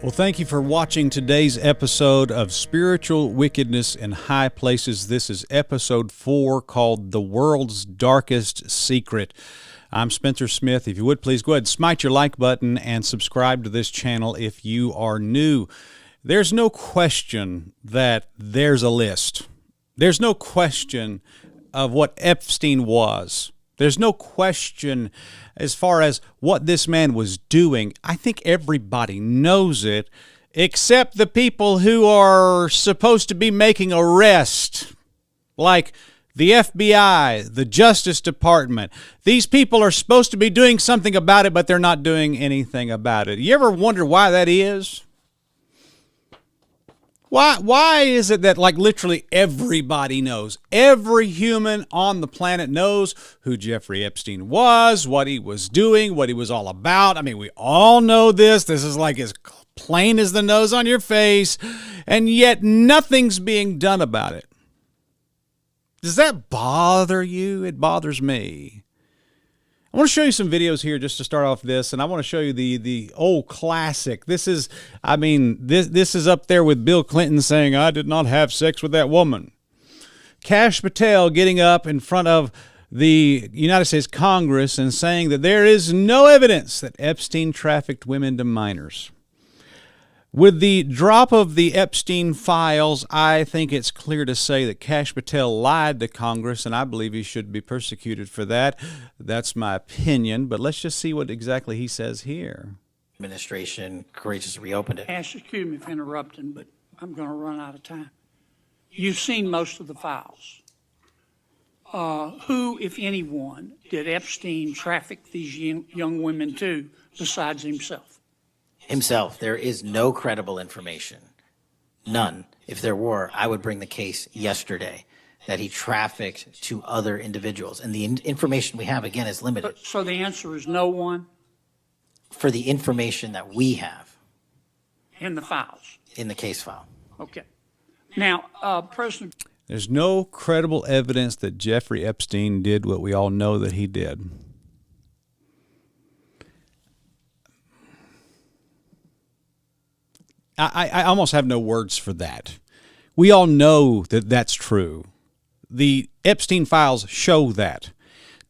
Well, thank you for watching today's episode of Spiritual Wickedness in High Places. This is episode 4 called The World's Darkest Secret. I'm Spencer Smith. If you would, please go ahead and smite your like button and subscribe to this channel if you are new. There's no question that there's a list. There's no question of what Epstein was. There's no question as far as what this man was doing. I think everybody knows it, except the people who are supposed to be making arrests, like the FBI, the Justice Department. These people are supposed to be doing something about it, but they're not doing anything about it. You ever wonder why that is? Why is it that like literally everybody knows? Every human on the planet knows who Jeffrey Epstein was, what he was doing, what he was all about. I mean, we all know this. This is like as plain as the nose on your face, and yet nothing's being done about it. Does that bother you? It bothers me. I want to show you some videos here just to start off this, and I want to show you the old classic. This is, I mean, this is up there with Bill Clinton saying, "I did not have sex with that woman." Kash Patel getting up in front of the United States Congress and saying that there is no evidence that Epstein trafficked women to minors. With the drop of the Epstein files, I think it's clear to say that Kash Patel lied to Congress, and I believe he should be persecuted for that. That's my opinion, but let's just see what exactly he says here. Administration courageously reopened it. Ash, excuse me for interrupting, but I'm going to run out of time. You've seen most of the files. Who, if anyone, did Epstein traffic these young women to besides himself? Himself. There is no credible information. None. If there were, I would bring the case yesterday that he trafficked to other individuals. And the information we have, again, is limited. So the answer is no one? For the information that we have. In the files? In the case file. Okay. Now, President... There's no credible evidence that Jeffrey Epstein did what we all know that he did. I almost have no words for that. We all know that that's true. The Epstein files show that.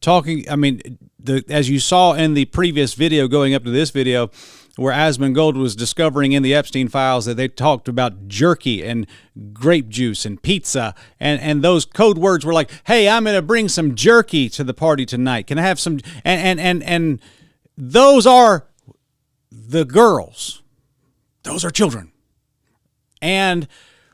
As you saw in the previous video going up to this video, where Asmongold was discovering in the Epstein files that they talked about jerky and grape juice and pizza, and those code words were like, "Hey, I'm going to bring some jerky to the party tonight. Can I have some?" And those are the girls. Those are children. And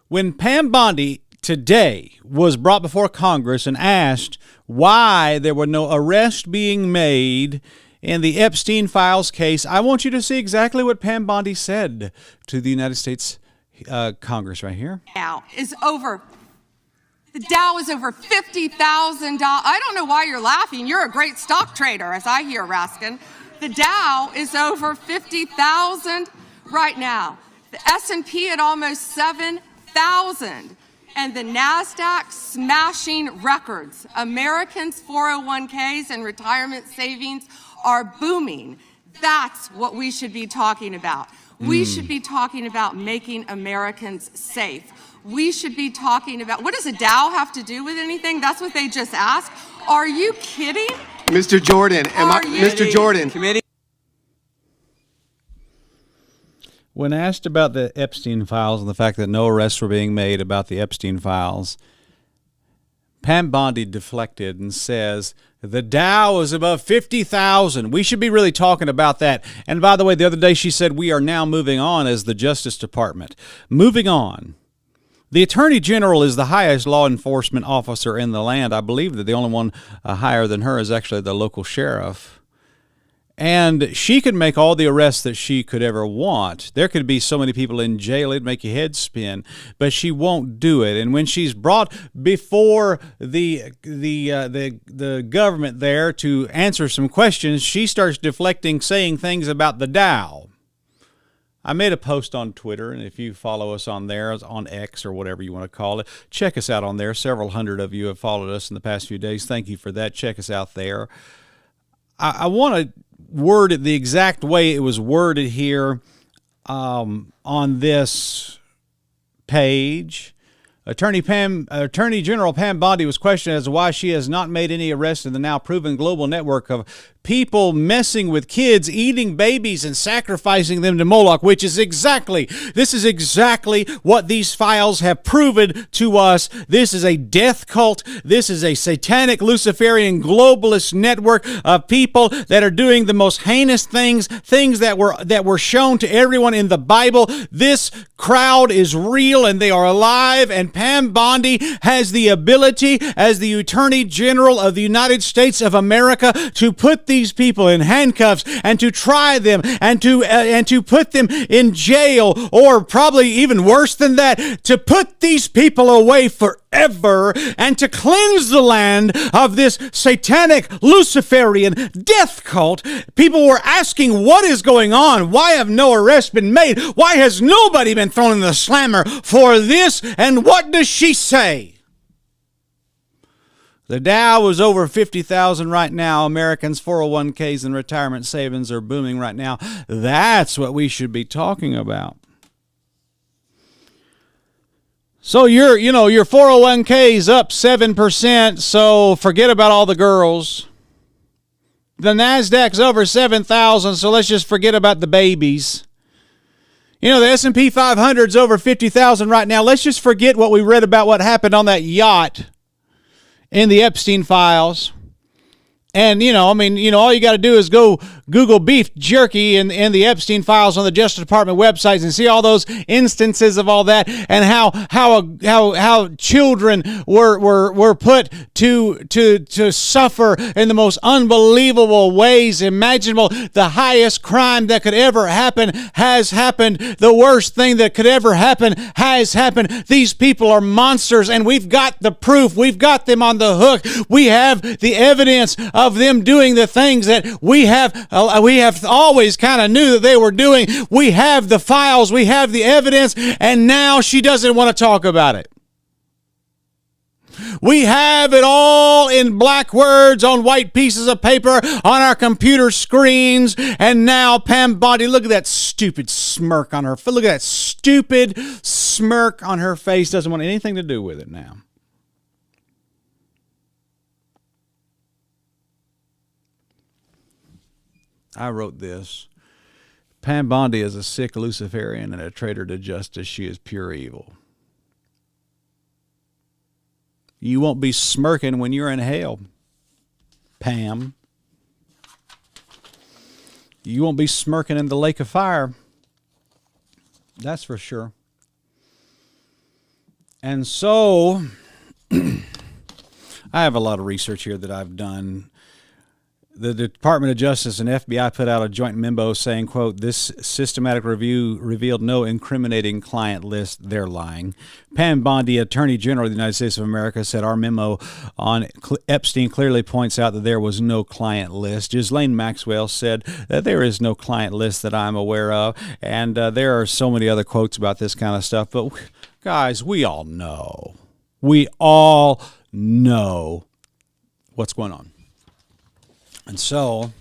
when Pam Bondi today was brought before Congress and asked why there were no arrests being made in the Epstein files case, I want you to see exactly what Pam Bondi said to the United States Congress right here. The Dow is over $50,000. I don't know why you're laughing. You're a great stock trader, as I hear, Raskin. The Dow is over 50,000 right now. The S&P at almost 7,000. And the NASDAQ smashing records. Americans' 401ks and retirement savings are booming. That's what we should be talking about. We should be talking about making Americans safe. We should be talking about, what does a Dow have to do with anything? That's what they just asked. Are you kidding? Mr. Jordan, Mr. Jordan. Committee. When asked about the Epstein files and the fact that no arrests were being made about the Epstein files, Pam Bondi deflected and says, the Dow is above 50,000. We should be really talking about that. And by the way, the other day she said we are now moving on as the Justice Department. Moving on. The Attorney General is the highest law enforcement officer in the land. I believe that the only one higher than her is actually the local sheriff. And she could make all the arrests that she could ever want. There could be so many people in jail, it'd make your head spin. But she won't do it. And when she's brought before the government there to answer some questions, she starts deflecting, saying things about the Dow. I made a post on Twitter, and if you follow us on there, on X or whatever you want to call it, check us out on there. Several hundred of you have followed us in the past few days. Thank you for that. Check us out there. I want to word it the exact way it was worded here. on this page. Attorney General Pam Bondi was questioned as to why she has not made any arrests in the now proven global network of people messing with kids, eating babies, and sacrificing them to Moloch, this is exactly what these files have proven to us. This is a death cult. This is a satanic Luciferian globalist network of people that are doing the most heinous things that were shown to everyone in the Bible. This crowd is real and they are alive, and Pam Bondi has the ability as the Attorney General of the United States of America to put these people in handcuffs and to try them and to put them in jail, or probably even worse than that, to put these people away forever and to cleanse the land of this satanic Luciferian death cult. People were asking, what is going on? Why have no arrests been made? Why has nobody been thrown in the slammer for this? And what does she say? The Dow is over 50,000 right now. Americans' 401ks and retirement savings are booming right now. That's what we should be talking about. So your 401k is up 7%, so forget about all the girls. The NASDAQ's over 7,000, so let's just forget about the babies. The S&P 500's over 50,000 right now. Let's just forget what we read about what happened on that yacht in the Epstein files. And, all you got to do is go Google beef jerky in the Epstein files on the Justice Department websites and see all those instances of all that, and how children were put to suffer in the most unbelievable ways imaginable. The highest crime that could ever happen has happened. The worst thing that could ever happen has happened. These people are monsters, and we've got the proof. We've got them on the hook. We have the evidence of them doing the things that we have always kind of knew that they were doing. We have the files, we have the evidence, and now she doesn't want to talk about it. We have it all in black words on white pieces of paper on our computer screens, and now Pam Bondi, look at that stupid smirk on her face. Look at that stupid smirk on her face. Doesn't want anything to do with it now. I wrote this. Pam Bondi is a sick Luciferian and a traitor to justice. She is pure evil. You won't be smirking when you're in hell, Pam. You won't be smirking in the lake of fire. That's for sure. And so, I have a lot of research here that I've done. The Department of Justice and FBI put out a joint memo saying, quote, this systematic review revealed no incriminating client list. They're lying. Pam Bondi, Attorney General of the United States of America, said our memo on Epstein clearly points out that there was no client list. Ghislaine Maxwell said that there is no client list that I'm aware of. And there are so many other quotes about this kind of stuff. But guys, we all know. We all know what's going on. And so,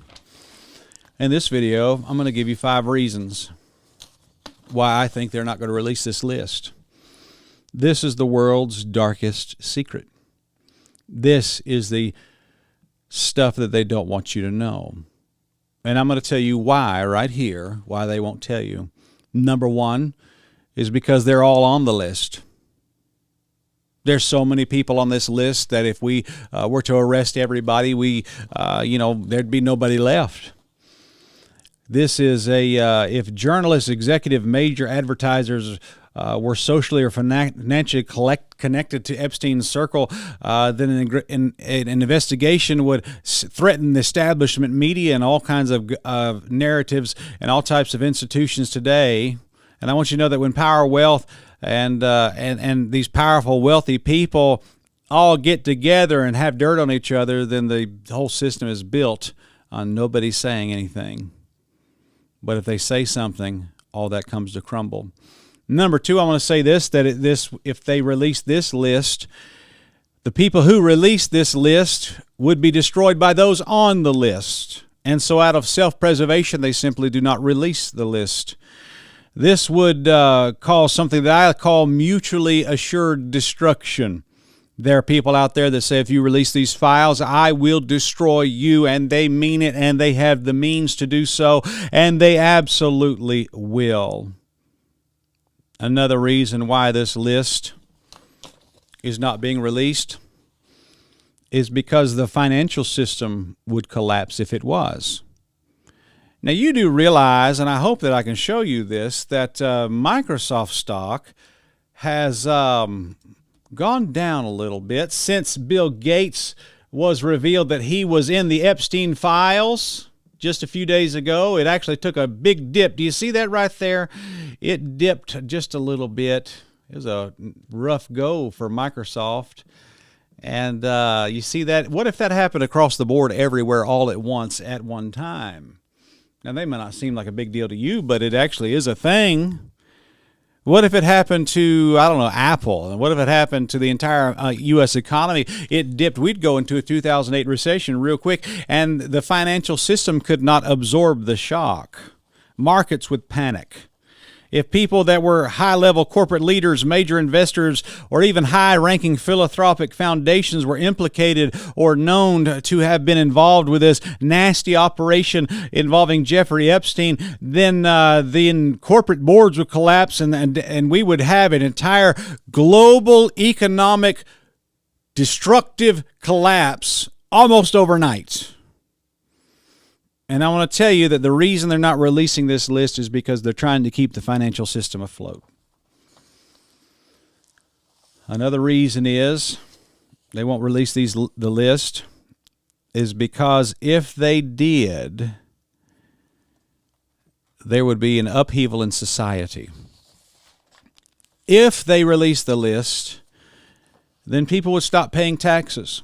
in this video, I'm going to give you 5 reasons why I think they're not going to release this list. This is the world's darkest secret. This is the stuff that they don't want you to know. And I'm going to tell you why right here, why they won't tell you. Number 1 is because they're all on the list. There's so many people on this list that if we were to arrest everybody, there'd be nobody left. This is if journalists, executive, major advertisers were socially or financially connected to Epstein's circle, then an investigation would threaten the establishment media and all kinds of narratives and all types of institutions today. And I want you to know that when power, wealth, and these powerful, wealthy people all get together and have dirt on each other, then the whole system is built on nobody saying anything. But if they say something, all that comes to crumble. Number 2, I want to say this, that if they release this list, the people who release this list would be destroyed by those on the list. And so out of self-preservation, they simply do not release the list. This would cause something that I call mutually assured destruction. There are people out there that say, if you release these files, I will destroy you, and they mean it, and they have the means to do so, and they absolutely will. Another reason why this list is not being released is because the financial system would collapse if it was. Now, you do realize, and I hope that I can show you this, that Microsoft stock has gone down a little bit since Bill Gates was revealed that he was in the Epstein files just a few days ago. It actually took a big dip. Do you see that right there? It dipped just a little bit. It was a rough go for Microsoft. And you see that? What if that happened across the board everywhere all at once at one time? Now, they may not seem like a big deal to you, but it actually is a thing. What if it happened to, I don't know, Apple? And what if it happened to the entire U.S. economy? It dipped. We'd go into a 2008 recession real quick, and the financial system could not absorb the shock. Markets would panic. If people that were high-level corporate leaders, major investors, or even high-ranking philanthropic foundations were implicated or known to have been involved with this nasty operation involving Jeffrey Epstein, then corporate boards would collapse, and we would have an entire global economic destructive collapse almost overnight. And I want to tell you that the reason they're not releasing this list is because they're trying to keep the financial system afloat. Another reason is they won't release the list is because if they did, there would be an upheaval in society. If they release the list, then people would stop paying taxes.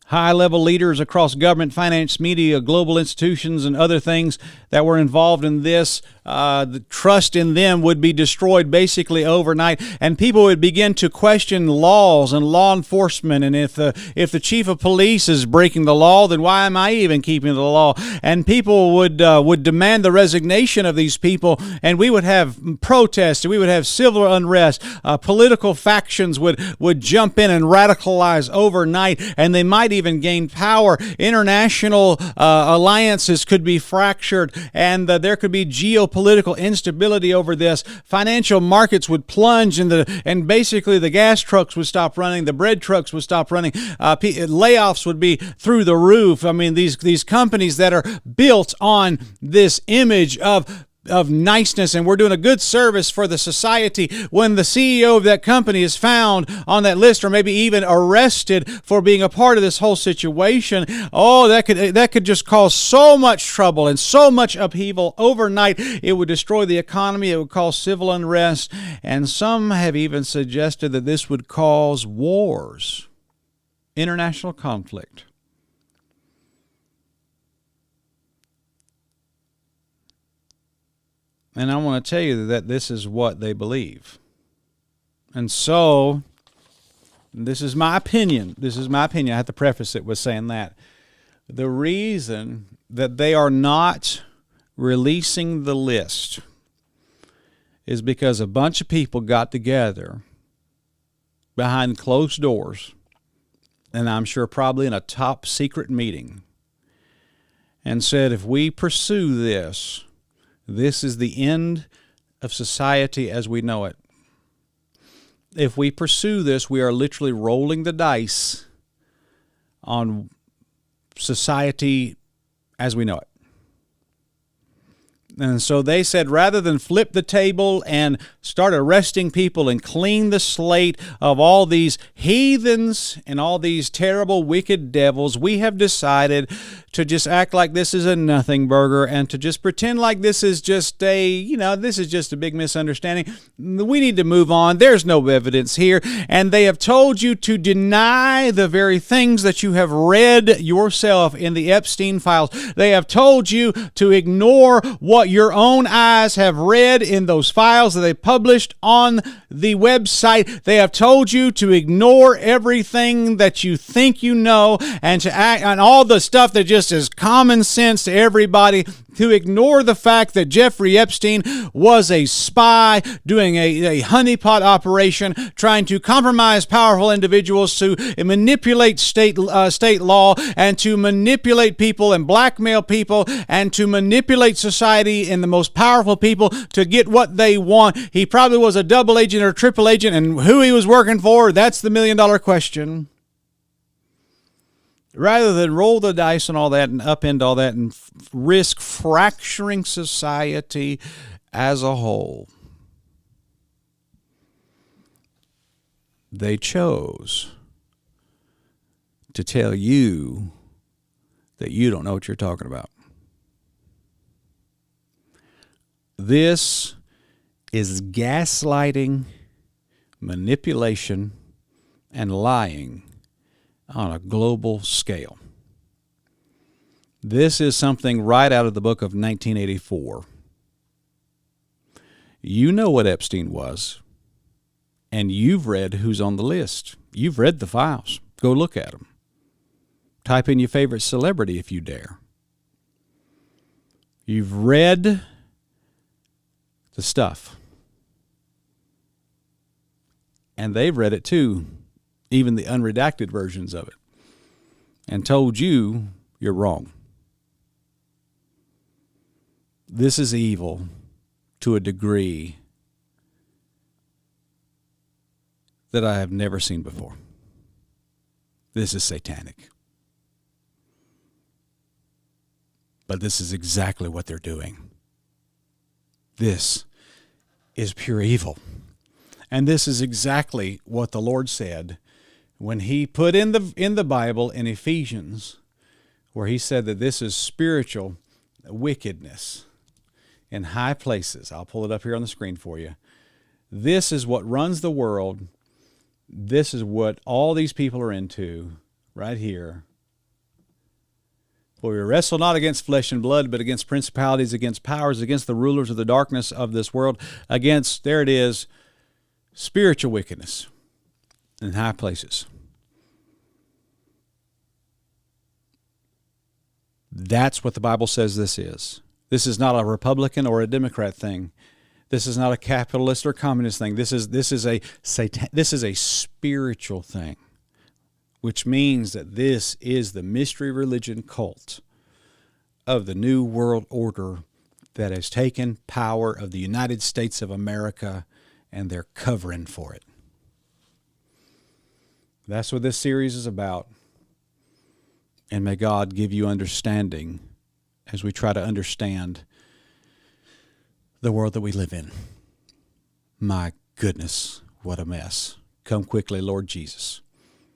High-level leaders across government, finance, media, global institutions, and other things that were involved in this, the trust in them would be destroyed basically overnight, and people would begin to question laws and law enforcement. And if the chief of police is breaking the law, then why am I even keeping the law? And people would demand the resignation of these people, and we would have protests, and we would have civil unrest. Political factions would jump in and radicalize overnight, and they might even gain power. International alliances could be fractured, and there could be geopolitical instability over this. Financial markets would plunge, and basically the gas trucks would stop running, the bread trucks would stop running, layoffs would be through the roof. I mean, these companies that are built on this image of niceness, and we're doing a good service for the society, when the CEO of that company is found on that list, or maybe even arrested for being a part of this whole situation, that could just cause so much trouble and so much upheaval overnight. It would destroy the economy. It would cause civil unrest, and some have even suggested that this would cause wars, international conflict. And I want to tell you that this is what they believe. And so, this is my opinion. This is my opinion. I have to preface it with saying that. The reason that they are not releasing the list is because a bunch of people got together behind closed doors, and I'm sure probably in a top secret meeting, and said, if we pursue this, this is the end of society as we know it. If we pursue this, we are literally rolling the dice on society as we know it. And so they said, rather than flip the table and start arresting people and clean the slate of all these heathens and all these terrible, wicked devils, we have decided to just act like this is a nothing burger and to just pretend like this is just a big misunderstanding. We need to move on. There's no evidence here. And they have told you to deny the very things that you have read yourself in the Epstein files. They have told you to ignore what your own eyes have read in those files that they published on the website. They have told you to ignore everything that you think you know and to act on all the stuff that just is common sense to everybody, to ignore the fact that Jeffrey Epstein was a spy doing a honeypot operation, trying to compromise powerful individuals, to manipulate state law, and to manipulate people and blackmail people, and to manipulate society and the most powerful people to get what they want. He probably was a double agent or triple agent, and who he was working for, that's the million-dollar question. Rather than roll the dice and all that and upend all that and risk fracturing society as a whole, they chose to tell you that you don't know what you're talking about. This is gaslighting, manipulation, and lying on a global scale. This is something right out of the book of 1984. You know what Epstein was, and you've read who's on the list. You've read the files. Go look at them. Type in your favorite celebrity if you dare. You've read the stuff. And they've read it too, even the unredacted versions of it, and told you you're wrong. This is evil to a degree that I have never seen before. This is satanic. But this is exactly what they're doing. This is pure evil. And this is exactly what the Lord said when he put in the Bible in Ephesians, where he said that this is spiritual wickedness in high places. I'll pull it up here on the screen for you. This is what runs the world. This is what all these people are into right here. For we wrestle not against flesh and blood, but against principalities, against powers, against the rulers of the darkness of this world, against, there it is, spiritual wickedness in high places. That's what the Bible says this is. This is not a Republican or a Democrat thing. This is not a capitalist or communist thing. This is a spiritual thing, which means that this is the mystery religion cult of the New World Order that has taken power of the United States of America, and they're covering for it. That's what this series is about. And may God give you understanding as we try to understand the world that we live in. My goodness, what a mess. Come quickly, Lord Jesus.